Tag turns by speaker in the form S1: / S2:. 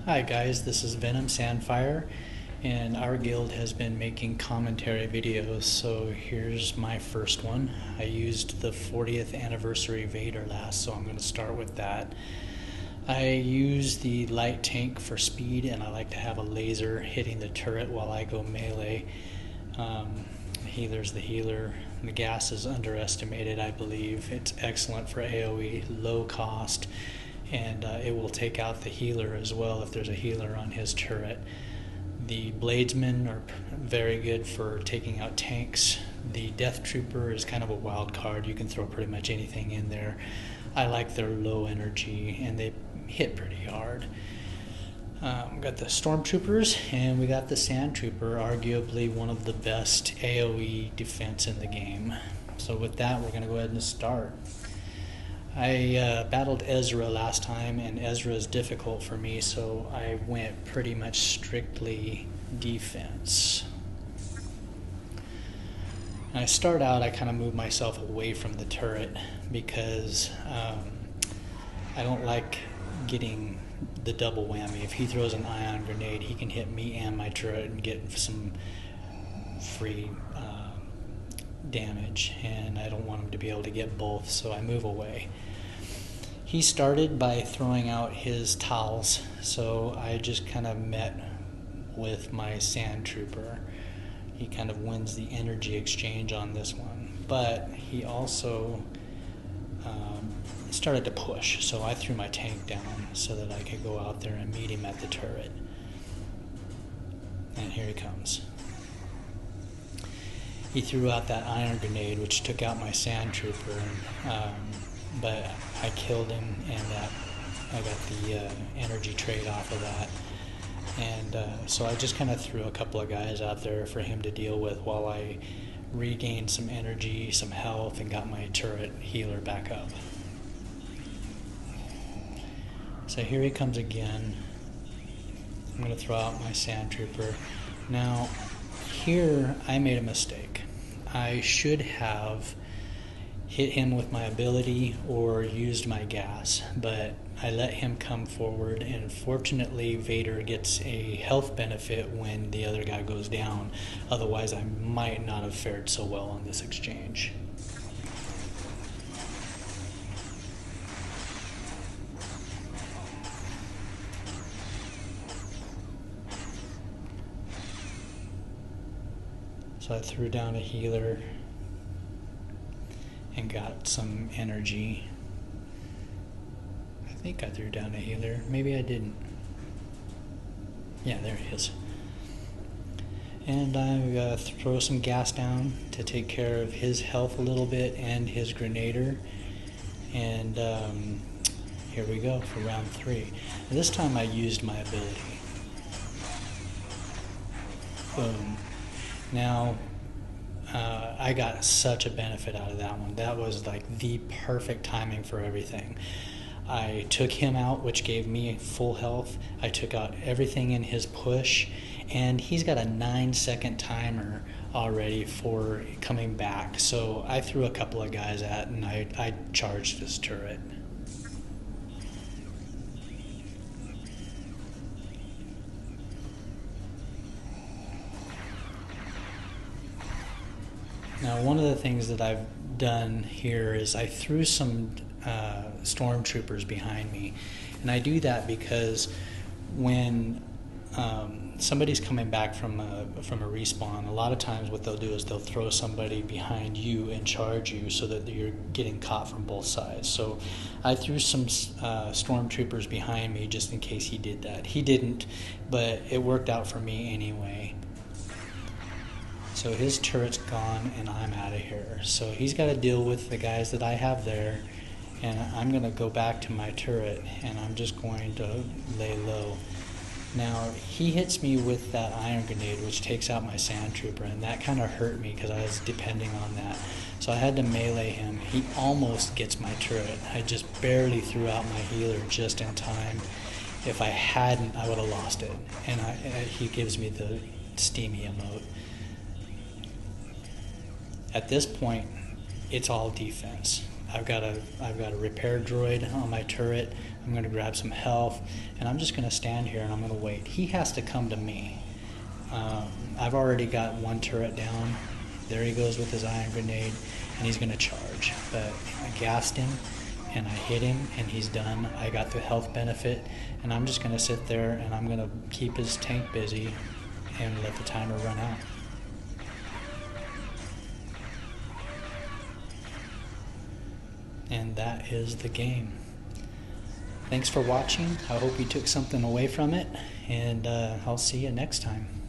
S1: Hi guys, this is VenomSandfire, and our guild has been making commentary videos, so here's my first one. I used the 40th Anniversary Vader last, so I'm going to start with that. I use the light tank for speed, and I like to have a laser hitting the turret while I go melee. Healer's the healer. The gas is underestimated, I believe. It's excellent for AoE, low cost, and it will take out the healer as well if there's a healer on his turret. The bladesmen are very good for taking out tanks. The death trooper is kind of a wild card. You can throw pretty much anything in there. I like their low energy and they hit pretty hard. We got the stormtroopers and we got the sand trooper, arguably one of the best AoE defense in the game. So with that, we're going to go ahead and start. I battled Ezra last time, and Ezra is difficult for me, so I went pretty much strictly defense. When I start out, I kind of move myself away from the turret because I don't like getting the double whammy. If he throws an ion grenade, he can hit me and my turret and get some free damage, and I don't want him to be able to get both, so I move away. He started by throwing out his towels, so I just kind of met with my sand trooper. He kind of wins the energy exchange on this one, but he also started to push, so I threw my tank down so that I could go out there and meet him at the turret. And here he comes. He threw out that iron grenade, which took out my sand trooper, but I killed him, and I got the energy trade off of that. And so I just kind of threw a couple of guys out there for him to deal with while I regained some energy, some health, and got my turret healer back up. So here he comes again. I'm going to throw out my sand trooper. Now, here I made a mistake. I should have hit him with my ability or used my gas, but I let him come forward, and fortunately Vader gets a health benefit when the other guy goes down. Otherwise I might not have fared so well on this exchange. So I threw down a healer and got some energy. I think I threw down a healer. Maybe I didn't. Yeah, there it is. And I throw some gas down to take care of his health a little bit and his grenader. And here we go for round 3. And this time I used my ability. Boom. Now, I got such a benefit out of that one. That was like the perfect timing for everything. I took him out, which gave me full health. I took out everything in his push, and he's got a 9-second timer already for coming back. So I threw a couple of guys at, and I charged his turret. Now, one of the things that I've done here is I threw some stormtroopers behind me, and I do that because when somebody's coming back from a respawn, a lot of times what they'll do is they'll throw somebody behind you and charge you so that you're getting caught from both sides. So I threw some stormtroopers behind me just in case he did that. He didn't, but it worked out for me anyway. So his turret's gone, and I'm out of here. So he's got to deal with the guys that I have there, and I'm going to go back to my turret, and I'm just going to lay low. Now, he hits me with that iron grenade, which takes out my sand trooper, and that kind of hurt me because I was depending on that. So I had to melee him. He almost gets my turret. I just barely threw out my healer just in time. If I hadn't, I would have lost it. And he gives me the steamy emote. At this point, it's all defense. I've got a repair droid on my turret. I'm going to grab some health, and I'm just going to stand here and I'm going to wait. He has to come to me. I've already got one turret down. There he goes with his ion grenade, and he's going to charge. But I gassed him, and I hit him, and he's done. I got the health benefit, and I'm just going to sit there, and I'm going to keep his tank busy and let the timer run out. And that is the game. Thanks for watching. I hope you took something away from it, and I'll see you next time.